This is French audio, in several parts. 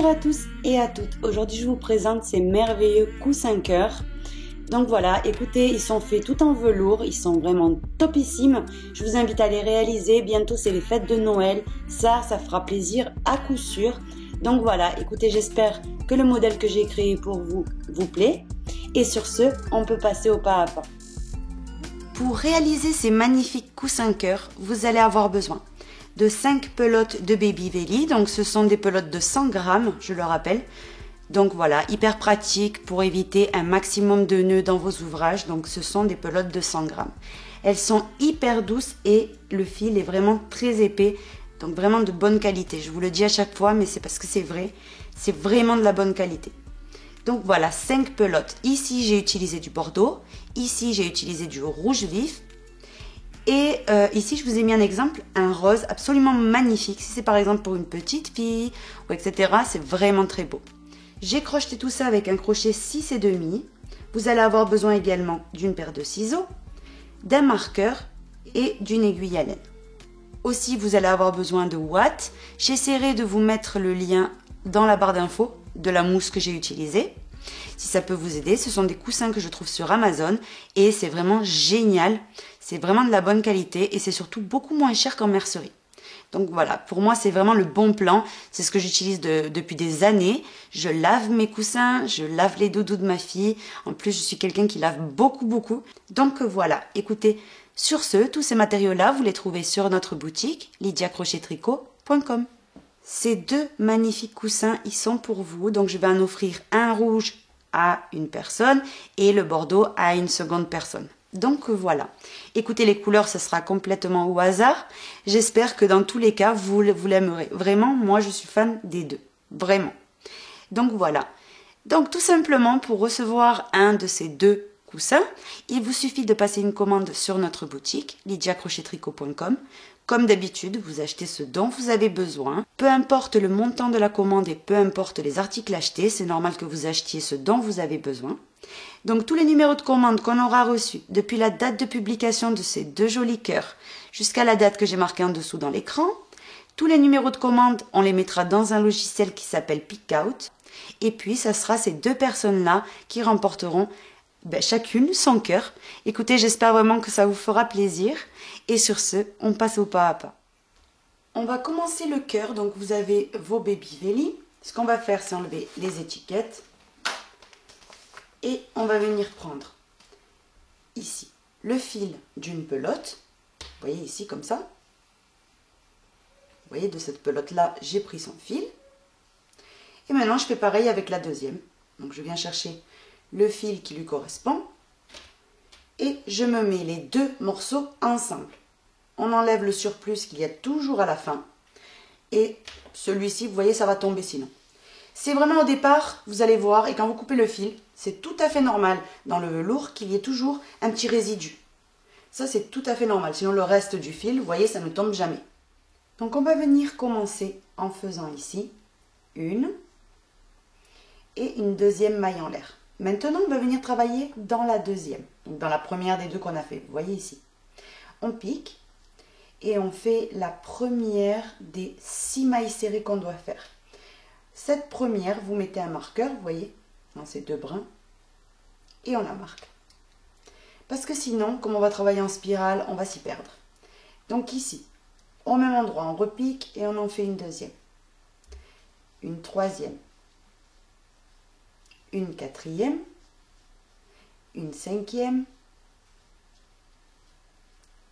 Bonjour à tous et à toutes. Aujourd'hui, je vous présente ces merveilleux coussins cœur. Donc voilà, écoutez, ils sont faits tout en velours, ils sont vraiment topissimes. Je vous invite à les réaliser. Bientôt, c'est les fêtes de Noël. Ça fera plaisir à coup sûr. Donc voilà, écoutez, j'espère que le modèle que j'ai créé pour vous vous plaît. Et sur ce, on peut passer au pas à pas. Pour réaliser ces magnifiques coussins cœur, vous allez avoir besoin de 5 pelotes de Baby Velli. Donc ce sont des pelotes de 100 grammes, je le rappelle. Donc voilà, hyper pratique pour éviter un maximum de nœuds dans vos ouvrages. Donc ce sont des pelotes de 100 grammes. Elles sont hyper douces et le fil est vraiment très épais. Donc vraiment de bonne qualité. Je vous le dis à chaque fois, mais c'est parce que c'est vrai. C'est vraiment de la bonne qualité. Donc voilà, 5 pelotes. Ici, j'ai utilisé du bordeaux. Ici, j'ai utilisé du rouge vif. Et ici, je vous ai mis un exemple, un rose absolument magnifique. Si c'est par exemple pour une petite fille, ou etc., c'est vraiment très beau. J'ai crocheté tout ça avec un crochet 6,5. Vous allez avoir besoin également d'une paire de ciseaux, d'un marqueur et d'une aiguille à laine. Aussi, vous allez avoir besoin de ouates. J'essaierai de vous mettre le lien dans la barre d'infos de la mousse que j'ai utilisée. Si ça peut vous aider, ce sont des coussins que je trouve sur Amazon et c'est vraiment génial. C'est vraiment de la bonne qualité et c'est surtout beaucoup moins cher qu'en mercerie. Donc voilà, pour moi c'est vraiment le bon plan. C'est ce que j'utilise depuis des années. Je lave mes coussins, je lave les doudous de ma fille. En plus, je suis quelqu'un qui lave beaucoup. Donc voilà, écoutez, sur ce, tous ces matériaux-là, vous les trouvez sur notre boutique lydiacrochettricot.com. Ces deux magnifiques coussins, ils sont pour vous. Donc je vais en offrir un rouge à une personne et le bordeaux à une seconde personne. Donc voilà. Écoutez, les couleurs, ce sera complètement au hasard. J'espère que dans tous les cas, vous l'aimerez. Vraiment, moi, je suis fan des deux. Vraiment. Donc voilà. Donc tout simplement, pour recevoir un de ces deux coussins, il vous suffit de passer une commande sur notre boutique, lydiacrochettricot.com. Comme d'habitude, vous achetez ce dont vous avez besoin. Peu importe le montant de la commande et peu importe les articles achetés, c'est normal que vous achetiez ce dont vous avez besoin. Donc tous les numéros de commande qu'on aura reçus depuis la date de publication de ces deux jolis cœurs jusqu'à la date que j'ai marquée en dessous dans l'écran, tous les numéros de commande, on les mettra dans un logiciel qui s'appelle Pickout. Et puis, ça sera ces deux personnes-là qui remporteront chacune son cœur. Écoutez, j'espère vraiment que ça vous fera plaisir. Et sur ce, on passe au pas à pas. On va commencer le cœur. Donc, vous avez vos Baby Velli. Ce qu'on va faire, c'est enlever les étiquettes. Et on va venir prendre ici le fil d'une pelote. Vous voyez ici comme ça. Vous voyez, de cette pelote-là, j'ai pris son fil. Et maintenant, je fais pareil avec la deuxième. Donc, je viens chercher le fil qui lui correspond. Et je me mets les deux morceaux ensemble. On enlève le surplus qu'il y a toujours à la fin. Et celui-ci, vous voyez, ça va tomber sinon. C'est vraiment au départ, vous allez voir, et quand vous coupez le fil, c'est tout à fait normal dans le velours qu'il y ait toujours un petit résidu. Ça, c'est tout à fait normal. Sinon, le reste du fil, vous voyez, ça ne tombe jamais. Donc, on va venir commencer en faisant ici une et une deuxième maille en l'air. Maintenant, on va venir travailler dans la deuxième, donc dans la première des deux qu'on a fait. Vous voyez ici. On pique et on fait la première des 6 mailles serrées qu'on doit faire. Cette première, vous mettez un marqueur, vous voyez, dans ces deux brins, et on la marque. Parce que sinon, comme on va travailler en spirale, on va s'y perdre. Donc ici, au même endroit, on repique et on en fait une deuxième, une troisième, une quatrième, une cinquième,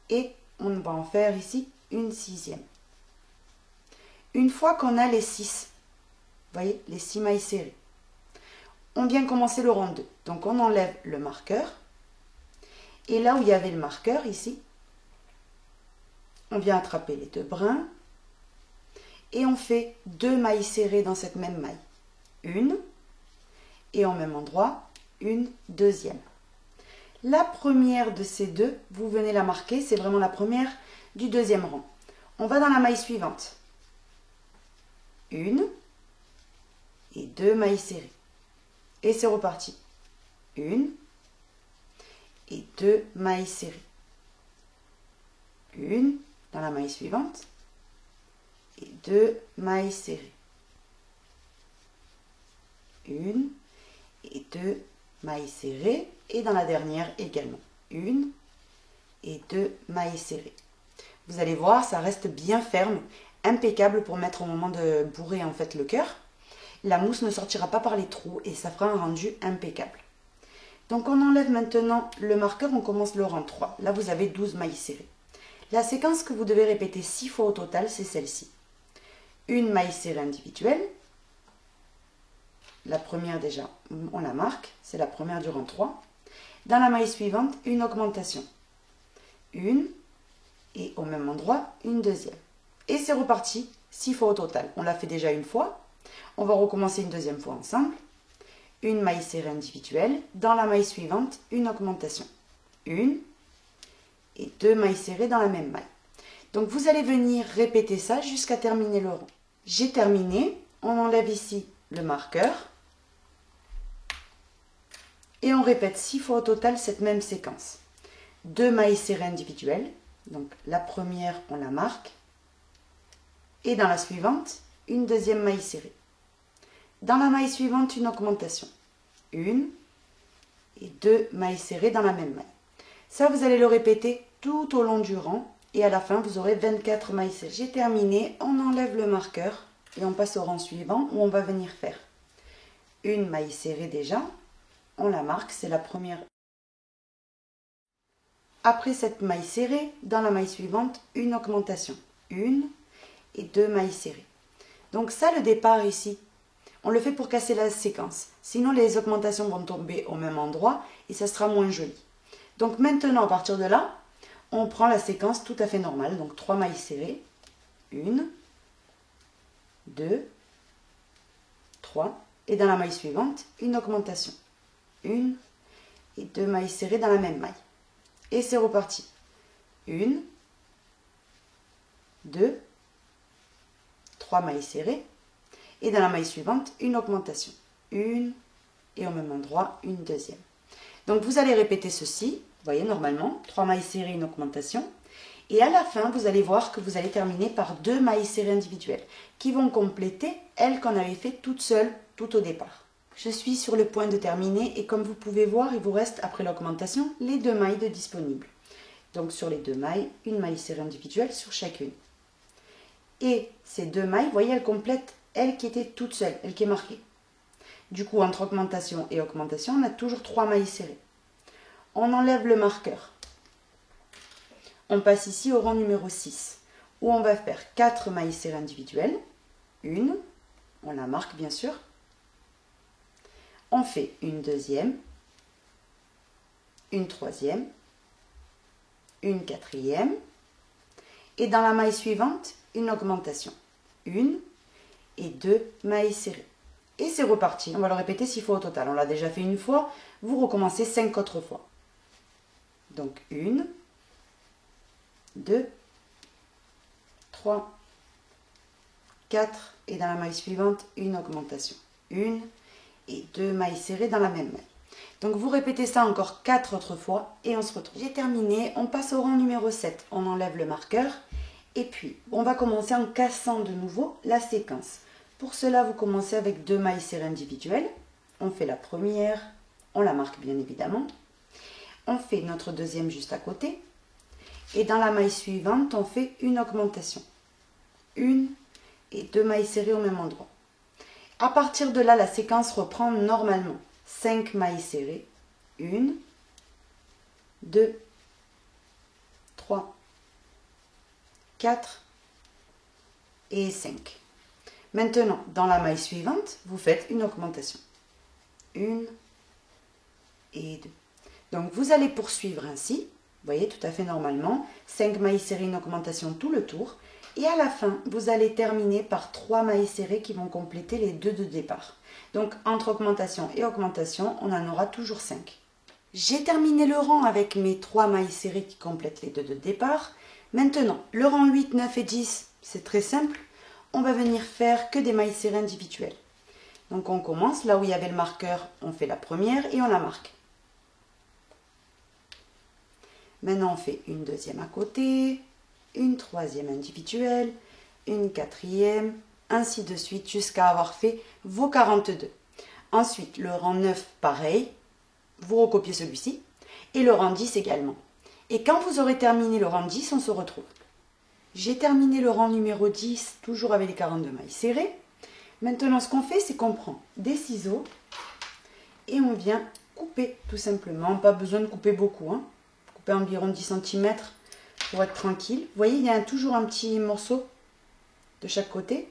et on va en faire ici une sixième. Une fois qu'on a les 6, vous voyez, les 6 mailles serrées, on vient commencer le rang 2. Donc on enlève le marqueur, et là où il y avait le marqueur, ici, on vient attraper les deux brins, et on fait 2 mailles serrées dans cette même maille. Une, et au même endroit, une deuxième. La première de ces deux, vous venez la marquer, c'est vraiment la première du deuxième rang. On va dans la maille suivante. Une et 2 mailles serrées. Et c'est reparti. Une et 2 mailles serrées. Une dans la maille suivante et 2 mailles serrées. une et deux mailles serrées. Et dans la dernière également, une et deux mailles serrées. Vous allez voir, ça reste bien ferme, impeccable pour mettre au moment de bourrer en fait le cœur. La mousse ne sortira pas par les trous et ça fera un rendu impeccable. Donc on enlève maintenant le marqueur, on commence le rang 3. Là vous avez 12 mailles serrées. La séquence que vous devez répéter 6 fois au total, c'est celle-ci. Une maille serrée individuelle. La première déjà, on la marque, c'est la première du rang 3. Dans la maille suivante, une augmentation. Une, et au même endroit, une deuxième. Et c'est reparti, 6 fois au total. On l'a fait déjà une fois. On va recommencer une deuxième fois ensemble. Une maille serrée individuelle. Dans la maille suivante, une augmentation. Une, et deux mailles serrées dans la même maille. Donc vous allez venir répéter ça jusqu'à terminer le rang. J'ai terminé, on enlève ici le marqueur et on répète 6 fois au total cette même séquence. Deux mailles serrées individuelles, donc la première on la marque et dans la suivante une deuxième maille serrée. Dans la maille suivante une augmentation, une et deux mailles serrées dans la même maille. Ça, vous allez le répéter tout au long du rang et à la fin, vous aurez 24 mailles serrées. J'ai terminé, on enlève le marqueur et on passe au rang suivant où on va venir faire une maille serrée déjà. On la marque, c'est la première. Après cette maille serrée, dans la maille suivante, une augmentation. Une et deux mailles serrées. Donc ça, le départ ici, on le fait pour casser la séquence. Sinon, les augmentations vont tomber au même endroit et ça sera moins joli. Donc maintenant, à partir de là, on prend la séquence tout à fait normale. Donc 3 mailles serrées. 1, 2, 3. Et dans la maille suivante, une augmentation. 1 et 2 mailles serrées dans la même maille. Et c'est reparti. 1, 2, 3 mailles serrées. Et dans la maille suivante, une augmentation. 1 et au même endroit, une deuxième. Donc vous allez répéter ceci, vous voyez normalement, 3 mailles serrées, une augmentation. Et à la fin, vous allez voir que vous allez terminer par 2 mailles serrées individuelles qui vont compléter elles qu'on avait fait toutes seules tout au départ. Je suis sur le point de terminer et comme vous pouvez voir, il vous reste après l'augmentation les 2 mailles de disponibles. Donc sur les 2 mailles, une maille serrée individuelle sur chacune. Et ces 2 mailles, vous voyez, elles complètent elle qui était toute seule, elle qui est marquée. Du coup, entre augmentation et augmentation, on a toujours 3 mailles serrées. On enlève le marqueur. On passe ici au rang numéro 6, où on va faire 4 mailles serrées individuelles. Une, on la marque bien sûr. On fait une deuxième, une troisième, une quatrième. Et dans la maille suivante, une augmentation. Une et deux mailles serrées. Et c'est reparti. On va le répéter 6 fois au total. On l'a déjà fait une fois. Vous recommencez 5 autres fois. Donc 1, 2, 3, 4. Et dans la maille suivante, une augmentation. 1 et 2 mailles serrées dans la même maille. Donc vous répétez ça encore 4 autres fois et on se retrouve. J'ai terminé. On passe au rang numéro 7. On enlève le marqueur. Et puis, on va commencer en cassant de nouveau la séquence. Pour cela, vous commencez avec 2 mailles serrées individuelles. On fait la première, on la marque bien évidemment. On fait notre deuxième juste à côté. Et dans la maille suivante, on fait une augmentation. Une et 2 mailles serrées au même endroit. À partir de là, la séquence reprend normalement. 5 mailles serrées. 1, 2, 3, 4 et 5. Maintenant, dans la maille suivante, vous faites une augmentation. 1 et 2. Donc, vous allez poursuivre ainsi, vous voyez, tout à fait normalement. 5 mailles serrées, une augmentation tout le tour. Et à la fin, vous allez terminer par 3 mailles serrées qui vont compléter les 2 de départ. Donc, entre augmentation et augmentation, on en aura toujours 5. J'ai terminé le rang avec mes 3 mailles serrées qui complètent les 2 de départ. Maintenant, le rang 8, 9 et 10, c'est très simple. On va venir faire que des mailles serrées individuelles. Donc on commence, là où il y avait le marqueur, on fait la première et on la marque. Maintenant on fait une deuxième à côté, une troisième individuelle, une quatrième, ainsi de suite jusqu'à avoir fait vos 42. Ensuite, le rang 9, pareil, vous recopiez celui-ci, et le rang 10 également. Et quand vous aurez terminé le rang 10, on se retrouve. J'ai terminé le rang numéro 10, toujours avec les 42 mailles serrées. Maintenant, ce qu'on fait, c'est qu'on prend des ciseaux et on vient couper, tout simplement. Pas besoin de couper beaucoup, hein. Couper environ 10 cm pour être tranquille. Vous voyez, il y a toujours un petit morceau de chaque côté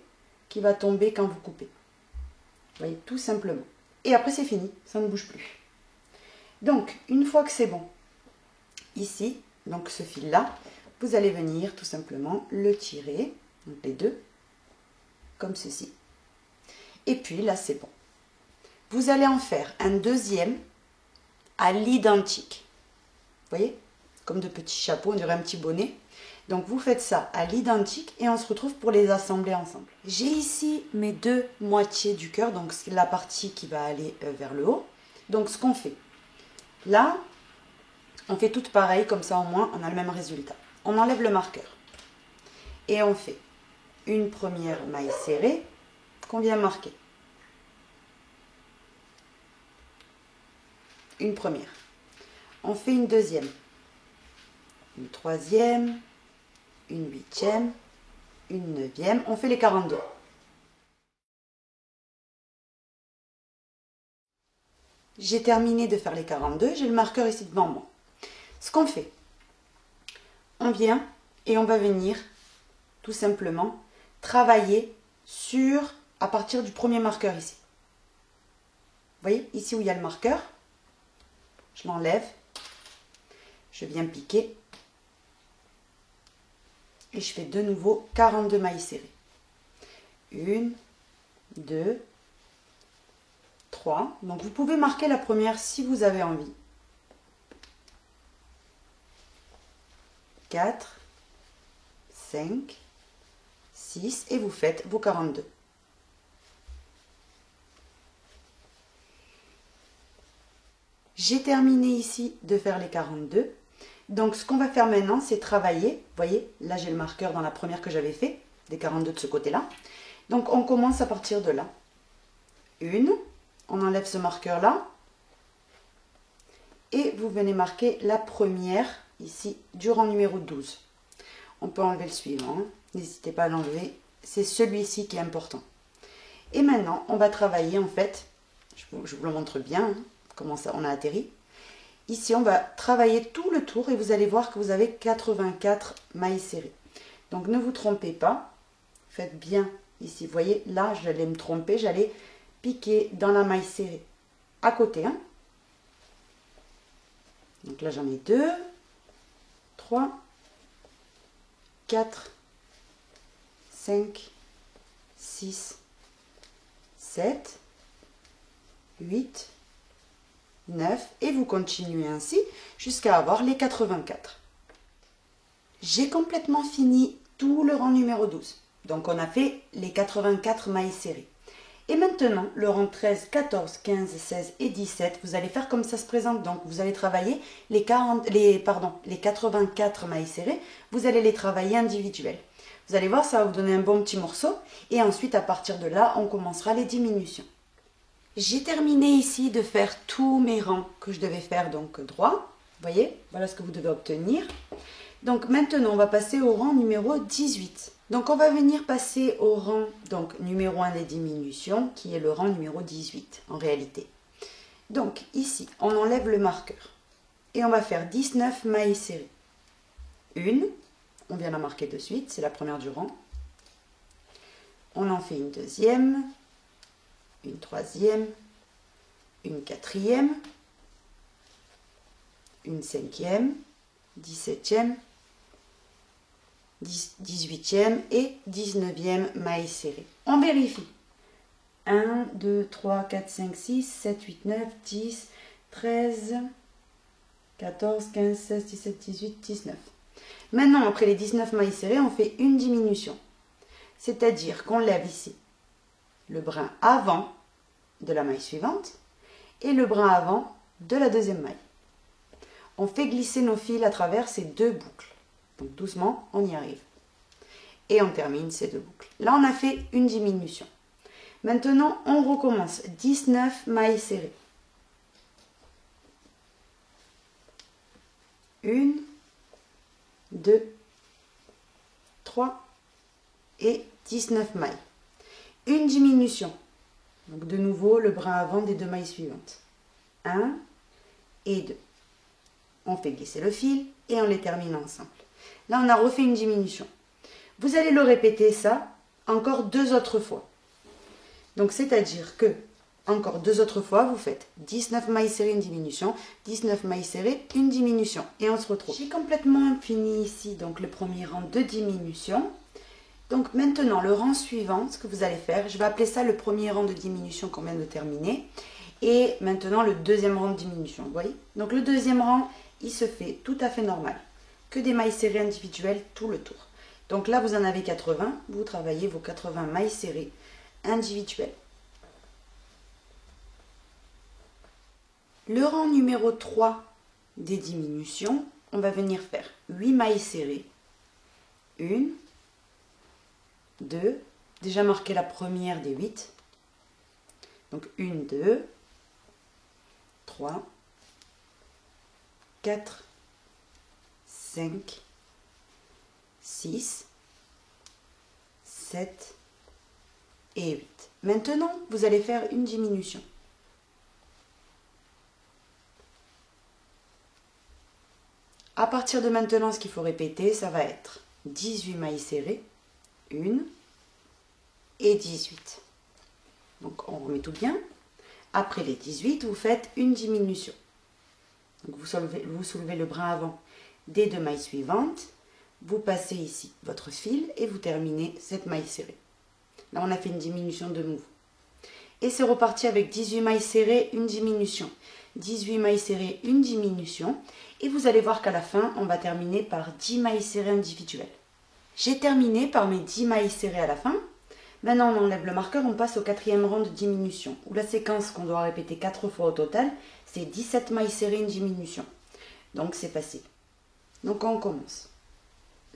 qui va tomber quand vous coupez. Vous voyez, tout simplement. Et après, c'est fini, ça ne bouge plus. Donc, une fois que c'est bon, ici, donc ce fil-là, vous allez venir tout simplement le tirer, donc les deux, comme ceci. Et puis là, c'est bon. Vous allez en faire un deuxième à l'identique. Vous voyez, comme de petits chapeaux, on dirait un petit bonnet. Donc vous faites ça à l'identique et on se retrouve pour les assembler ensemble. J'ai ici mes deux moitiés du cœur, donc c'est la partie qui va aller vers le haut. Donc ce qu'on fait, là, on fait toutes pareilles, comme ça au moins on a le même résultat. On enlève le marqueur et on fait une première maille serrée qu'on vient marquer. Une première. On fait une deuxième, une troisième, une huitième, une neuvième. On fait les 42. J'ai terminé de faire les 42. J'ai le marqueur ici devant moi. Ce qu'on fait, on vient et on va venir tout simplement travailler à partir du premier marqueur ici. Vous voyez, ici où il y a le marqueur, je l'enlève, je viens piquer et je fais de nouveau 42 mailles serrées. 1, 2, 3. Donc vous pouvez marquer la première si vous avez envie. 4, 5, 6 et vous faites vos 42. J'ai terminé ici de faire les 42. Donc ce qu'on va faire maintenant, c'est travailler. Vous voyez, là j'ai le marqueur dans la première que j'avais fait, des 42 de ce côté-là. Donc on commence à partir de là. Une, on enlève ce marqueur-là. Et vous venez marquer la première, ici, du rang numéro 12. On peut enlever le suivant, hein. N'hésitez pas à l'enlever. C'est celui-ci qui est important. Et maintenant, on va travailler en fait, je vous le montre bien, hein, comment ça on a atterri. Ici, on va travailler tout le tour et vous allez voir que vous avez 84 mailles serrées. Donc, ne vous trompez pas. Faites bien ici. Vous voyez, là, j'allais me tromper. J'allais piquer dans la maille serrée à côté. Hein. Donc là, j'en ai 2, 3, 4, 5, 6, 7, 8, 9 et vous continuez ainsi jusqu'à avoir les 84. J'ai complètement fini tout le rang numéro 12. Donc on a fait les 84 mailles serrées. Et maintenant, le rang 13, 14, 15, 16 et 17, vous allez faire comme ça se présente. Donc vous allez travailler les 84 mailles serrées, vous allez les travailler individuelles. Vous allez voir, ça va vous donner un bon petit morceau. Et ensuite, à partir de là, on commencera les diminutions. J'ai terminé ici de faire tous mes rangs que je devais faire donc droit. Vous voyez, voilà ce que vous devez obtenir. Donc maintenant, on va passer au rang numéro 18. Donc on va venir passer au rang donc, numéro 1 des diminutions, qui est le rang numéro 18 en réalité. Donc ici, on enlève le marqueur. Et on va faire 19 mailles serrées. Une, on vient la marquer de suite, c'est la première du rang. On en fait une deuxième, une troisième, une quatrième, une cinquième, 17e, 18e et 19e maille serrée. On vérifie. 1, 2, 3, 4, 5, 6, 7, 8, 9, 10, 13, 14, 15, 16, 17, 18, 19. Maintenant, après les 19 mailles serrées, on fait une diminution. C'est-à-dire qu'on lève ici le brin avant de la maille suivante et le brin avant de la deuxième maille. On fait glisser nos fils à travers ces deux boucles. Donc doucement, on y arrive. Et on termine ces deux boucles. Là, on a fait une diminution. Maintenant, on recommence. 19 mailles serrées. 1, 2, 3 et 19 mailles. Une diminution. Donc de nouveau, le brin avant des 2 mailles suivantes. 1 et 2. On fait glisser le fil et on les termine ensemble. Là, on a refait une diminution. Vous allez le répéter ça encore 2 autres fois. Donc, c'est-à-dire que, encore 2 autres fois, vous faites 19 mailles serrées, une diminution, 19 mailles serrées, une diminution. Et on se retrouve. J'ai complètement fini ici, donc le premier rang de diminution. Donc, maintenant, le rang suivant, ce que vous allez faire, je vais appeler ça le premier rang de diminution qu'on vient de terminer. Et maintenant, le deuxième rang de diminution, vous voyez? Donc, le deuxième rang, il se fait tout à fait normal. Que des mailles serrées individuelles tout le tour. Donc là, vous en avez 80, vous travaillez vos 80 mailles serrées individuelles. Le rang numéro 3 des diminutions, on va venir faire 8 mailles serrées. 1, 2, déjà marqué la première des 8. Donc 1, 2, 3, 4, 5, 6, 7 et 8. Maintenant, vous allez faire une diminution. À partir de maintenant, ce qu'il faut répéter, ça va être 18 mailles serrées, 1 et 18. Donc, on remet tout bien. Après les 18, vous faites une diminution. Donc, vous soulevez le brin avant des 2 mailles suivantes. Vous passez ici votre fil et vous terminez cette maille serrée. Là, on a fait une diminution de nouveau. Et c'est reparti avec 18 mailles serrées, une diminution. 18 mailles serrées, une diminution. Et vous allez voir qu'à la fin, on va terminer par 10 mailles serrées individuelles. J'ai terminé par mes 10 mailles serrées à la fin. Maintenant, on enlève le marqueur, on passe au 4e rang de diminution. Où la séquence qu'on doit répéter 4 fois au total, c'est 17 mailles serrées, une diminution. Donc, c'est facile. Donc, on commence.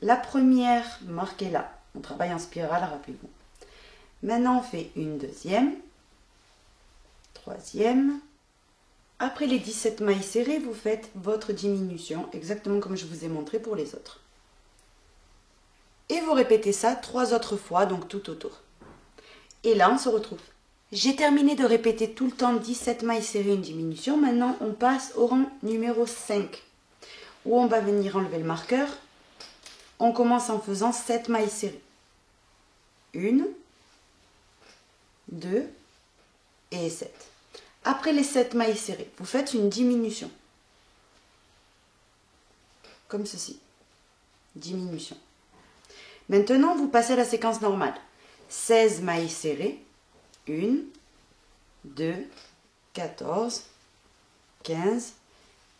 La première, marquée là. On travaille en spirale, rappelez-vous. Maintenant, on fait une deuxième, troisième. Après les 17 mailles serrées, vous faites votre diminution, exactement comme je vous ai montré pour les autres. Et vous répétez ça 3 autres fois, donc tout autour. Et là, on se retrouve. J'ai terminé de répéter tout le temps 17 mailles serrées, une diminution. Maintenant, on passe au rang numéro 5, où on va venir enlever le marqueur. On commence en faisant 7 mailles serrées. 1, 2 et 7. Après les 7 mailles serrées, vous faites une diminution. Comme ceci. Diminution. Maintenant, vous passez à la séquence normale. 16 mailles serrées. 1, 2, 14, 15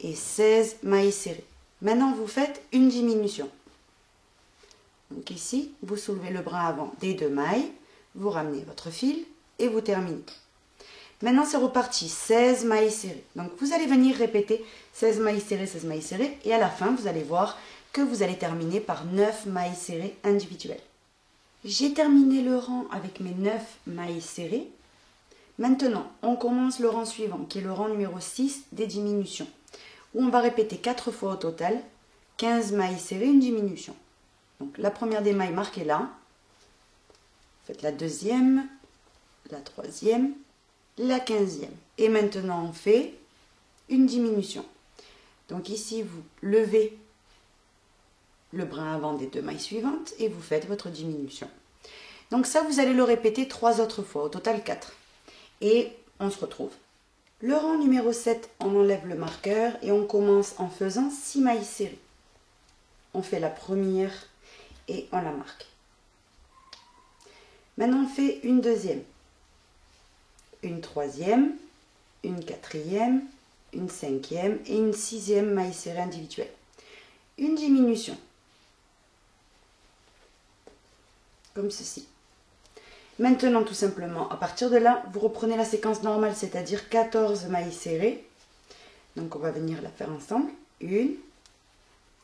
et 16 mailles serrées. Maintenant, vous faites une diminution. Donc ici, vous soulevez le bras avant des 2 mailles, vous ramenez votre fil et vous terminez. Maintenant, c'est reparti, 16 mailles serrées. Donc, vous allez venir répéter 16 mailles serrées, 16 mailles serrées. Et à la fin, vous allez voir que vous allez terminer par 9 mailles serrées individuelles. J'ai terminé le rang avec mes 9 mailles serrées. Maintenant, on commence le rang suivant, qui est le rang numéro 6 des diminutions, où on va répéter 4 fois au total, 15 mailles serrées, une diminution. Donc, la première des mailles marquée là. Faites la deuxième, la troisième, la 15e. Et maintenant, on fait une diminution. Donc ici, vous levez le brin avant des 2 mailles suivantes et vous faites votre diminution. Donc ça, vous allez le répéter 3 autres fois, au total 4. Et on se retrouve. Le rang numéro 7, on enlève le marqueur et on commence en faisant 6 mailles serrées. On fait la première et on la marque. Maintenant, on fait une deuxième, une troisième, une quatrième, une cinquième et une 6e maille serrée individuelle. Une diminution, comme ceci. Maintenant, tout simplement, à partir de là, vous reprenez la séquence normale, c'est-à-dire 14 mailles serrées. Donc, on va venir la faire ensemble. 1,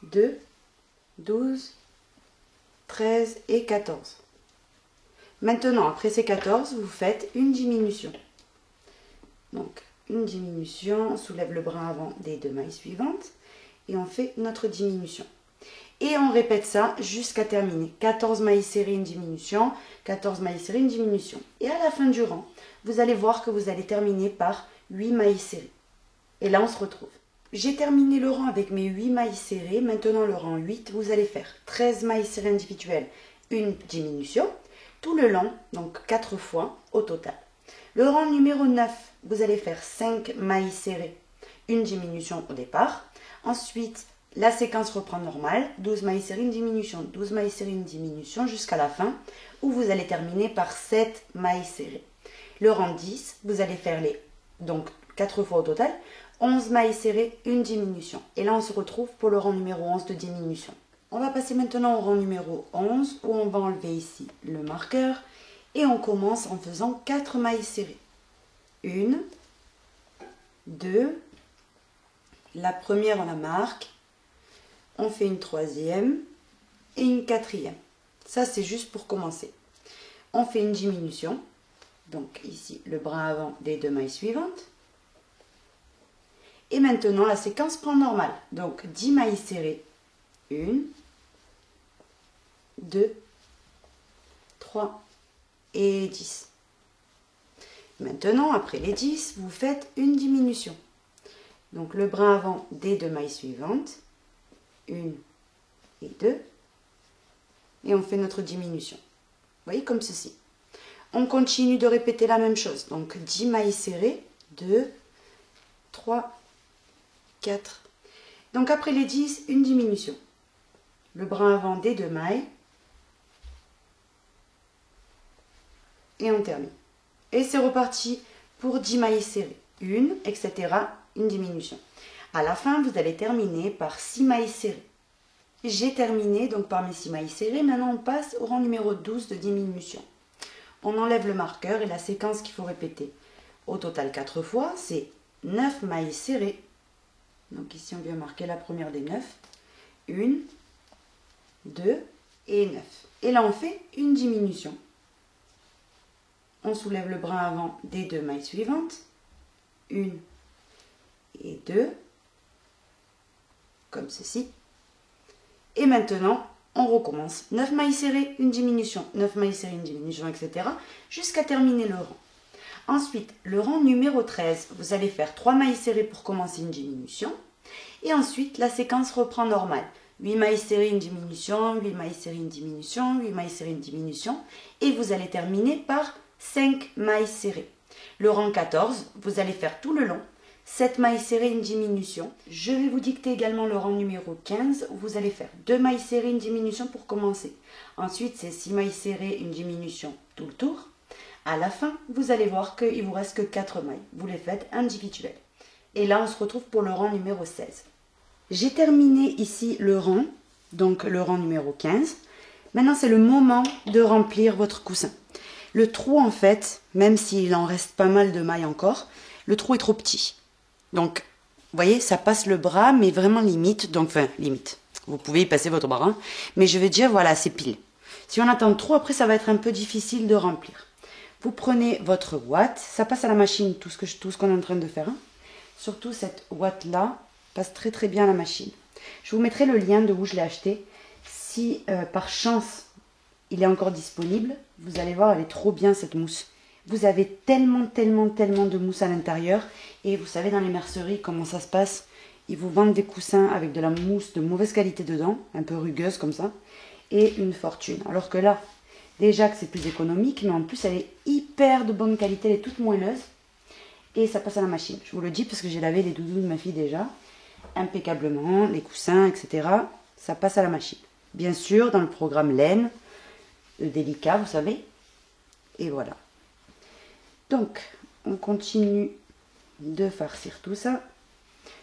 2, 12, 13 et 14. Maintenant, après ces 14, vous faites une diminution. Donc, une diminution, on soulève le brin avant des 2 mailles suivantes et on fait notre diminution. Et on répète ça jusqu'à terminer. 14 mailles serrées, une diminution, 14 mailles serrées, une diminution. Et à la fin du rang, vous allez voir que vous allez terminer par 8 mailles serrées. Et là, on se retrouve. J'ai terminé le rang avec mes 8 mailles serrées. Maintenant, le rang 8, vous allez faire 13 mailles serrées individuelles, une diminution, tout le long, donc 4 fois au total. Le rang numéro 9, vous allez faire 5 mailles serrées, une diminution au départ. Ensuite, la séquence reprend normale, 12 mailles serrées, une diminution, 12 mailles serrées, une diminution jusqu'à la fin, où vous allez terminer par 7 mailles serrées. Le rang 10, vous allez faire donc 4 fois au total, 11 mailles serrées, une diminution. Et là, on se retrouve pour le rang numéro 11 de diminution. On va passer maintenant au rang numéro 11, où on va enlever ici le marqueur, et on commence en faisant 4 mailles serrées. 1, 2, la première on la marque, on fait une troisième et une quatrième. Ça c'est juste pour commencer. On fait une diminution, donc ici le brin avant des 2 mailles suivantes. Et maintenant la séquence prend normale, donc 10 mailles serrées, 1, 2, 3 et 10. Maintenant, après les 10, vous faites une diminution. Donc le brin avant des 2 mailles suivantes, 1 et 2, et on fait notre diminution. Vous voyez, comme ceci. On continue de répéter la même chose. Donc 10 mailles serrées, 2, 3, 4. Donc après les 10, une diminution. Le brin avant des 2 mailles, et on termine. Et c'est reparti pour 10 mailles serrées. Une, etc. Une diminution. À la fin, vous allez terminer par 6 mailles serrées. J'ai terminé donc par mes 6 mailles serrées. Maintenant, on passe au rang numéro 12 de diminution. On enlève le marqueur et la séquence qu'il faut répéter. Au total 4 fois, c'est 9 mailles serrées. Donc ici, on vient marquer la première des 9. 1, 2 et 9. Et là, on fait une diminution. On soulève le brin avant des 2 mailles suivantes. 1 et 2. Comme ceci. Et maintenant, on recommence. 9 mailles serrées, une diminution. 9 mailles serrées, une diminution, etc. Jusqu'à terminer le rang. Ensuite, le rang numéro 13, vous allez faire 3 mailles serrées pour commencer une diminution. Et ensuite, la séquence reprend normale. 8 mailles serrées, une diminution, 8 mailles serrées, une diminution, 8 mailles serrées, une diminution. Et vous allez terminer par 5 mailles serrées. Le rang 14, vous allez faire tout le long. 7 mailles serrées, une diminution. Je vais vous dicter également le rang numéro 15, où vous allez faire 2 mailles serrées, une diminution pour commencer. Ensuite, c'est 6 mailles serrées, une diminution tout le tour. À la fin, vous allez voir qu'il ne vous reste que 4 mailles. Vous les faites individuelles. Et là, on se retrouve pour le rang numéro 16. J'ai terminé ici le rang, donc le rang numéro 15. Maintenant, c'est le moment de remplir votre coussin. Le trou, en fait, même s'il en reste pas mal de mailles encore, le trou est trop petit. Donc, vous voyez, ça passe le bras, mais vraiment limite. Donc, enfin, limite. Vous pouvez y passer votre bras. Mais je vais dire, voilà, c'est pile. Si on attend trop, après, ça va être un peu difficile de remplir. Vous prenez votre ouate. Ça passe à la machine, tout ce qu'on est en train de faire. Surtout cette ouate-là passe très très bien à la machine. Je vous mettrai le lien de où je l'ai acheté. Si, par chance, il est encore disponible, vous allez voir, elle est trop bien cette mousse. Vous avez tellement de mousse à l'intérieur. Et vous savez, dans les merceries, comment ça se passe. Ils vous vendent des coussins avec de la mousse de mauvaise qualité dedans, un peu rugueuse comme ça, et une fortune. Alors que là, déjà que c'est plus économique, mais en plus, elle est hyper de bonne qualité, elle est toute moelleuse. Et ça passe à la machine. Je vous le dis parce que j'ai lavé les doudous de ma fille déjà, impeccablement, les coussins, etc. Ça passe à la machine. Bien sûr, dans le programme laine, délicat, vous savez. Et voilà. Donc, on continue de farcir tout ça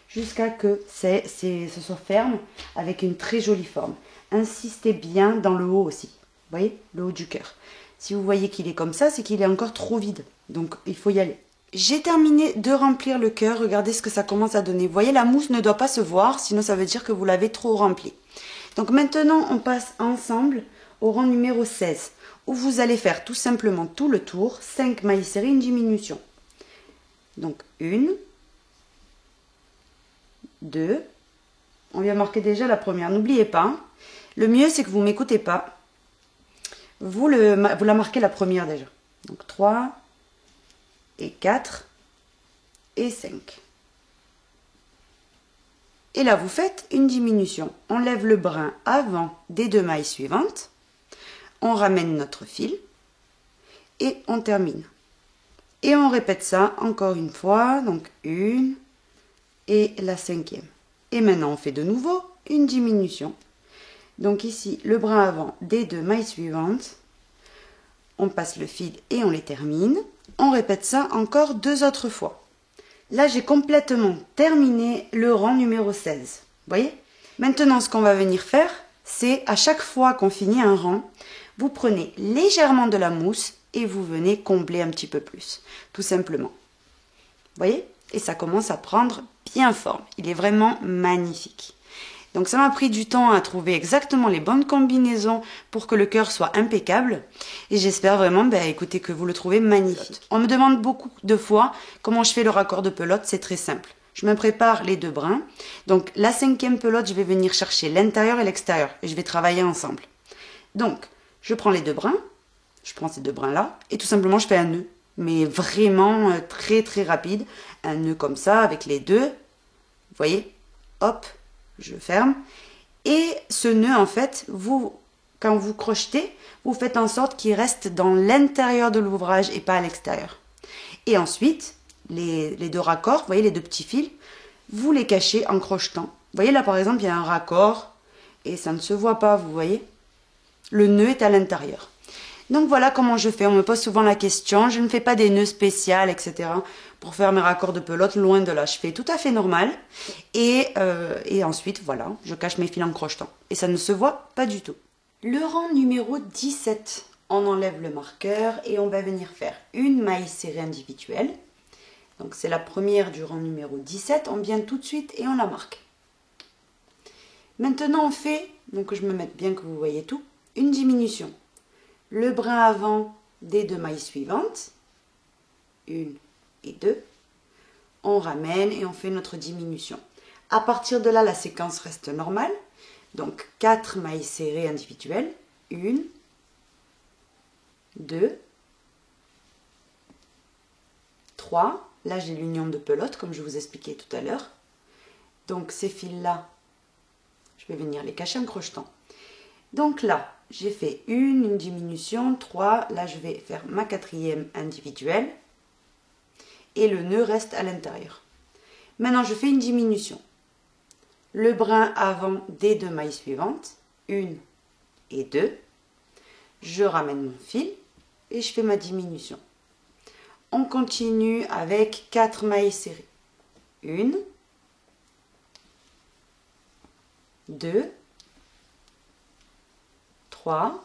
jusqu'à que ce soit ferme avec une très jolie forme. Insistez bien dans le haut aussi. Vous voyez, le haut du cœur. Si vous voyez qu'il est comme ça, c'est qu'il est encore trop vide. Donc, il faut y aller. J'ai terminé de remplir le cœur. Regardez ce que ça commence à donner. Vous voyez, la mousse ne doit pas se voir, sinon ça veut dire que vous l'avez trop rempli. Donc maintenant, on passe ensemble au rang numéro 16, où vous allez faire tout simplement tout le tour, 5 mailles serrées, une diminution. Donc 1, 2, on vient marquer déjà la première, n'oubliez pas, le mieux c'est que vous ne m'écoutez pas, vous la marquez la première déjà. Donc 3, et 4, et 5. Et là, vous faites une diminution. On lève le brin avant des 2 mailles suivantes, on ramène notre fil, et on termine. Et on répète ça encore une fois, donc une, et la 5e. Et maintenant, on fait de nouveau une diminution. Donc ici, le brin avant des 2 mailles suivantes, on passe le fil et on les termine. On répète ça encore 2 autres fois. Là, j'ai complètement terminé le rang numéro 16. Vous voyez? Maintenant, ce qu'on va venir faire, c'est à chaque fois qu'on finit un rang, vous prenez légèrement de la mousse et vous venez combler un petit peu plus, tout simplement. Vous voyez? Et ça commence à prendre bien forme. Il est vraiment magnifique. Donc ça m'a pris du temps à trouver exactement les bonnes combinaisons pour que le cœur soit impeccable. Et j'espère vraiment, écoutez, que vous le trouvez magnifique. On me demande beaucoup de fois comment je fais le raccord de pelote. C'est très simple. Je me prépare les 2 brins. Donc la 5e pelote, je vais venir chercher l'intérieur et l'extérieur. Et je vais travailler ensemble. Donc, je prends les 2 brins. Je prends ces 2 brins-là. Et tout simplement, je fais un nœud. Mais vraiment très très rapide. Un nœud comme ça avec les 2. Vous voyez? Hop. Je ferme. Et ce nœud, en fait, quand vous crochetez, vous faites en sorte qu'il reste dans l'intérieur de l'ouvrage et pas à l'extérieur. Et ensuite, les 2 raccords, vous voyez les 2 petits fils, vous les cachez en crochetant. Vous voyez là, par exemple, il y a un raccord et ça ne se voit pas, vous voyez. Le nœud est à l'intérieur. Donc voilà comment je fais. On me pose souvent la question. Je ne fais pas des nœuds spéciaux, etc. pour faire mes raccords de pelote. Loin de là. Je fais tout à fait normal. Et ensuite, voilà, je cache mes fils en crochetant. Et ça ne se voit pas du tout. Le rang numéro 17. On enlève le marqueur et on va venir faire une maille serrée individuelle. Donc c'est la première du rang numéro 17. On vient tout de suite et on la marque. Maintenant on fait, donc que je me mette bien que vous voyez tout, une diminution. Le brin avant des 2 mailles suivantes, 1 et 2, on ramène et on fait notre diminution. À partir de là, la séquence reste normale, donc 4 mailles serrées individuelles, 1, 2, 3, là j'ai l'union de pelote comme je vous expliquais tout à l'heure, donc ces fils-là, je vais venir les cacher en crochetant. Donc là, j'ai fait une diminution, 3, là je vais faire ma 4e individuelle et le nœud reste à l'intérieur. Maintenant je fais une diminution. Le brin avant des 2 mailles suivantes, 1 et 2, je ramène mon fil et je fais ma diminution. On continue avec 4 mailles serrées. 1, 2, 3,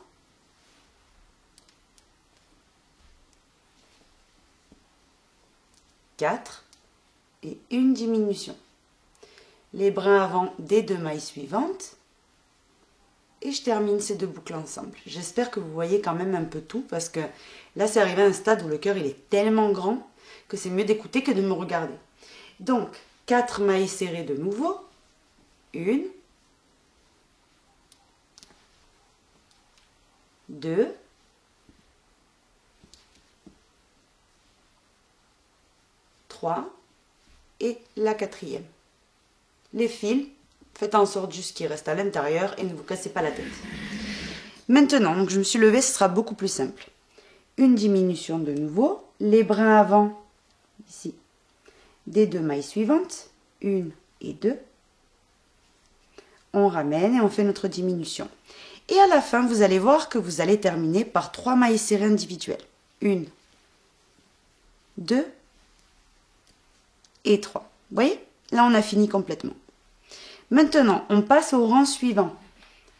4 et une diminution. Les brins avant des 2 mailles suivantes et je termine ces 2 boucles ensemble. J'espère que vous voyez quand même un peu tout parce que là c'est arrivé à un stade où le cœur il est tellement grand que c'est mieux d'écouter que de me regarder. Donc 4 mailles serrées de nouveau, 1, 2, 3 et la 4e. Les fils, faites en sorte juste qu'ils restent à l'intérieur et ne vous cassez pas la tête. Maintenant, donc je me suis levée, ce sera beaucoup plus simple. Une diminution de nouveau, les brins avant, ici, des 2 mailles suivantes, 1 et 2. On ramène et on fait notre diminution. Et à la fin, vous allez voir que vous allez terminer par 3 mailles serrées individuelles. 1, 2 et 3. Vous voyez? Là, on a fini complètement. Maintenant, on passe au rang suivant.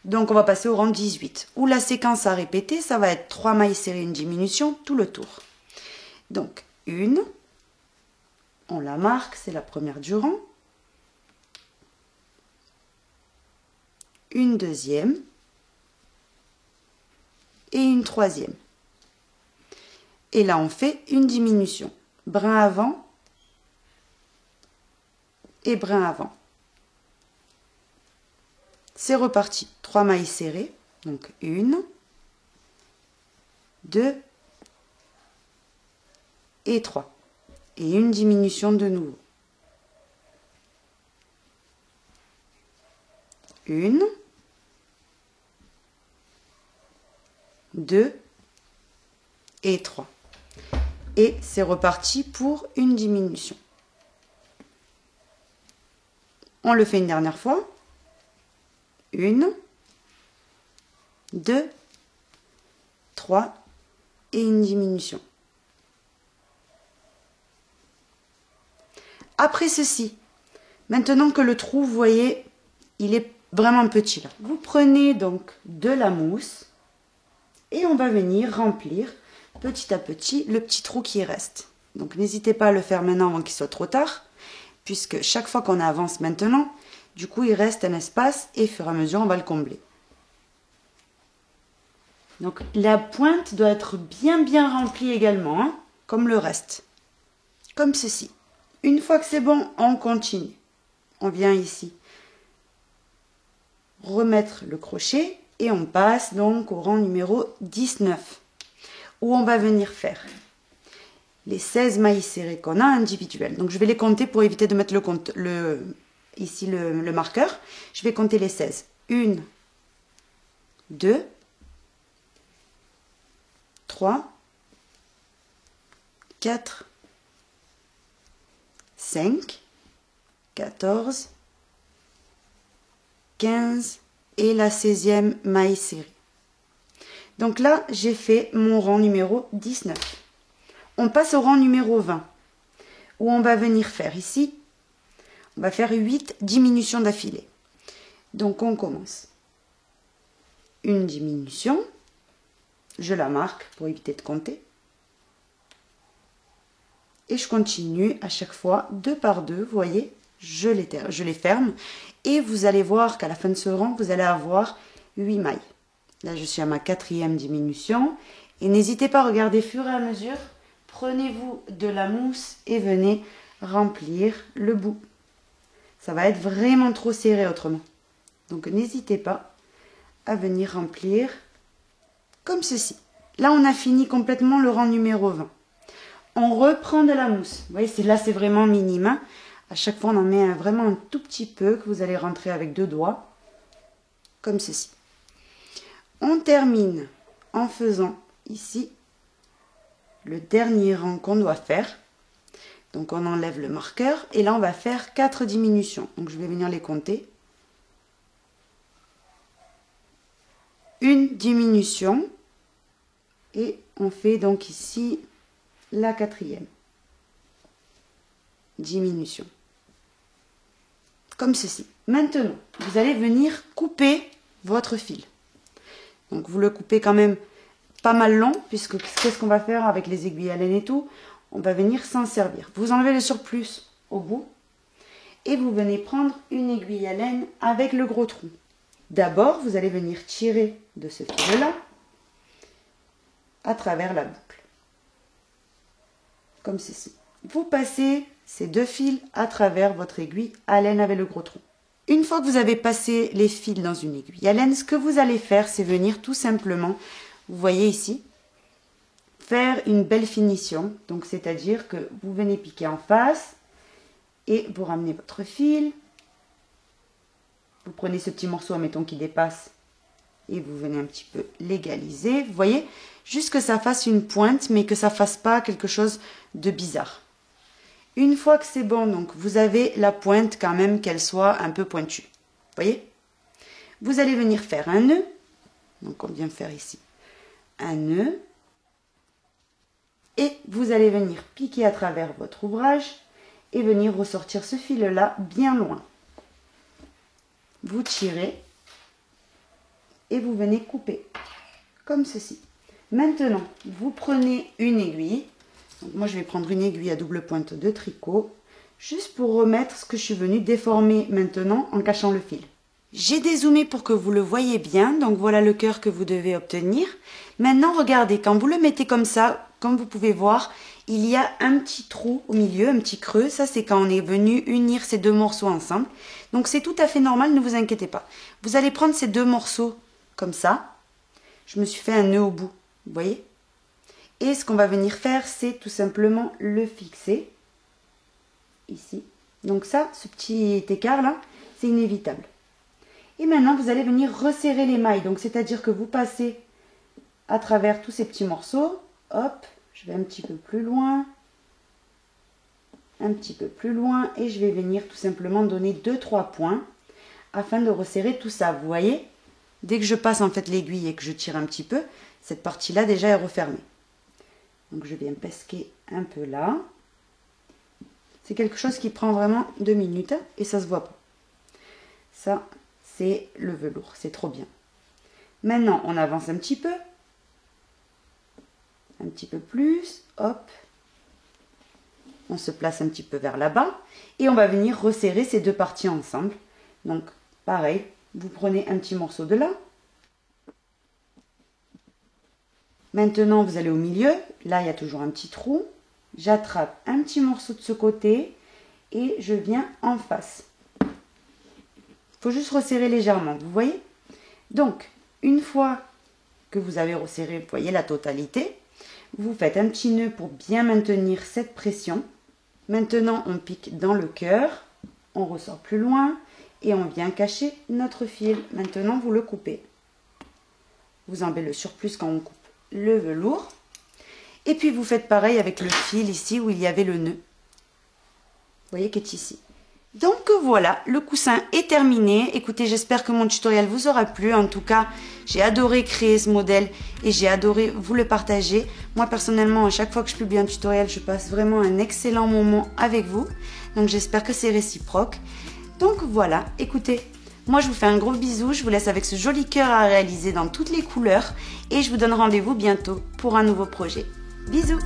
Donc, on va passer au rang 18, où la séquence à répéter, ça va être 3 mailles serrées, une diminution, tout le tour. Donc, 1, on la marque, c'est la première du rang. une deuxième et une troisième. Et là, on fait une diminution. Brin avant et brin avant. C'est reparti. 3 mailles serrées. Donc, 1, 2 et 3. Et une diminution de nouveau. 1, 2 et 3. Et c'est reparti pour une diminution. On le fait une dernière fois. 1, 2, 3 et une diminution. Après ceci, maintenant que le trou, vous voyez, il est vraiment petit là. Vous prenez donc de la mousse et on va venir remplir petit à petit le petit trou qui reste. Donc n'hésitez pas à le faire maintenant avant qu'il soit trop tard, puisque chaque fois qu'on avance maintenant, du coup il reste un espace et au fur et à mesure on va le combler. Donc la pointe doit être bien remplie également, hein, comme le reste. Comme ceci. Une fois que c'est bon, on continue. On vient ici remettre le crochet et on passe donc au rang numéro 19 où on va venir faire les 16 mailles serrées qu'on a individuelles. Donc je vais les compter pour éviter de mettre ici le marqueur. Je vais compter les 16. 1, 2, 3, 4, 5, 14, 15 et la 16e maille serrée. Donc là, j'ai fait mon rang numéro 19. On passe au rang numéro 20, où on va venir faire ici, on va faire 8 diminutions d'affilée. Donc on commence. Une diminution, je la marque pour éviter de compter. Et je continue à chaque fois, 2 par 2, vous voyez, je les ferme. Et vous allez voir qu'à la fin de ce rang, vous allez avoir 8 mailles. Là, je suis à ma 4e diminution. Et n'hésitez pas à regarder au fur et à mesure. Prenez-vous de la mousse et venez remplir le bout. Ça va être vraiment trop serré autrement. Donc, n'hésitez pas à venir remplir comme ceci. Là, on a fini complètement le rang numéro 20. On reprend de la mousse. Vous voyez, là, c'est vraiment minime. Hein. À chaque fois, on en met vraiment un tout petit peu que vous allez rentrer avec 2 doigts. Comme ceci. On termine en faisant ici le dernier rang qu'on doit faire. Donc, on enlève le marqueur. Et là, on va faire 4 diminutions. Donc, je vais venir les compter. Une diminution. Et on fait donc ici la 4e. Diminution. Comme ceci. Maintenant, vous allez venir couper votre fil. Donc, vous le coupez quand même pas mal long, puisque qu'est-ce qu'on va faire avec les aiguilles à laine et tout? On va venir s'en servir. Vous enlevez le surplus au bout et vous venez prendre une aiguille à laine avec le gros trou. D'abord, vous allez venir tirer de ce fil-là à travers la boucle. Comme ceci. Vous passez ces 2 fils à travers votre aiguille à laine avec le gros trou. Une fois que vous avez passé les fils dans une aiguille à laine, ce que vous allez faire, c'est venir tout simplement, vous voyez ici, faire une belle finition. Donc, c'est-à-dire que vous venez piquer en face et vous ramenez votre fil. Vous prenez ce petit morceau, admettons, qui dépasse et vous venez un petit peu l'égaliser. Vous voyez, juste que ça fasse une pointe, mais que ça ne fasse pas quelque chose de bizarre. Une fois que c'est bon, donc vous avez la pointe quand même, qu'elle soit un peu pointue. Vous voyez? Vous allez venir faire un nœud. Donc, on vient faire ici un nœud. Et vous allez venir piquer à travers votre ouvrage et venir ressortir ce fil-là bien loin. Vous tirez et vous venez couper comme ceci. Maintenant, vous prenez une aiguille. Donc moi, je vais prendre une aiguille à double pointe de tricot, juste pour remettre ce que je suis venue déformer maintenant en cachant le fil. J'ai dézoomé pour que vous le voyez bien, donc voilà le cœur que vous devez obtenir. Maintenant, regardez, quand vous le mettez comme ça, comme vous pouvez voir, il y a un petit trou au milieu, un petit creux. Ça, c'est quand on est venu unir ces deux morceaux ensemble. Donc, c'est tout à fait normal, ne vous inquiétez pas. Vous allez prendre ces deux morceaux comme ça. Je me suis fait un nœud au bout, vous voyez? Et ce qu'on va venir faire, c'est tout simplement le fixer ici. Donc ça, ce petit écart là, c'est inévitable. Et maintenant, vous allez venir resserrer les mailles. Donc, c'est-à-dire que vous passez à travers tous ces petits morceaux. Hop, je vais un petit peu plus loin. Un petit peu plus loin. Et je vais venir tout simplement donner 2-3 points afin de resserrer tout ça. Vous voyez? Dès que je passe en fait l'aiguille et que je tire un petit peu, cette partie-là déjà est refermée. Donc, je viens pesquer un peu là. C'est quelque chose qui prend vraiment 2 minutes et ça se voit pas. Ça, c'est le velours, c'est trop bien. Maintenant, on avance un petit peu plus, hop. On se place un petit peu vers là-bas et on va venir resserrer ces deux parties ensemble. Donc, pareil, vous prenez un petit morceau de là. Maintenant, vous allez au milieu. Là, il y a toujours un petit trou. J'attrape un petit morceau de ce côté et je viens en face. Il faut juste resserrer légèrement, vous voyez? Donc, une fois que vous avez resserré, vous voyez la totalité, vous faites un petit nœud pour bien maintenir cette pression. Maintenant, on pique dans le cœur, on ressort plus loin et on vient cacher notre fil. Maintenant, vous le coupez. Vous enlevez le surplus quand on coupe le velours. Et puis, vous faites pareil avec le fil ici où il y avait le nœud. Vous voyez qu'il est ici. Donc voilà, le coussin est terminé. Écoutez, j'espère que mon tutoriel vous aura plu. En tout cas, j'ai adoré créer ce modèle et j'ai adoré vous le partager. Moi, personnellement, à chaque fois que je publie un tutoriel, je passe vraiment un excellent moment avec vous. Donc j'espère que c'est réciproque. Donc voilà, écoutez, moi je vous fais un gros bisou. Je vous laisse avec ce joli cœur à réaliser dans toutes les couleurs. Et je vous donne rendez-vous bientôt pour un nouveau projet. Bisous!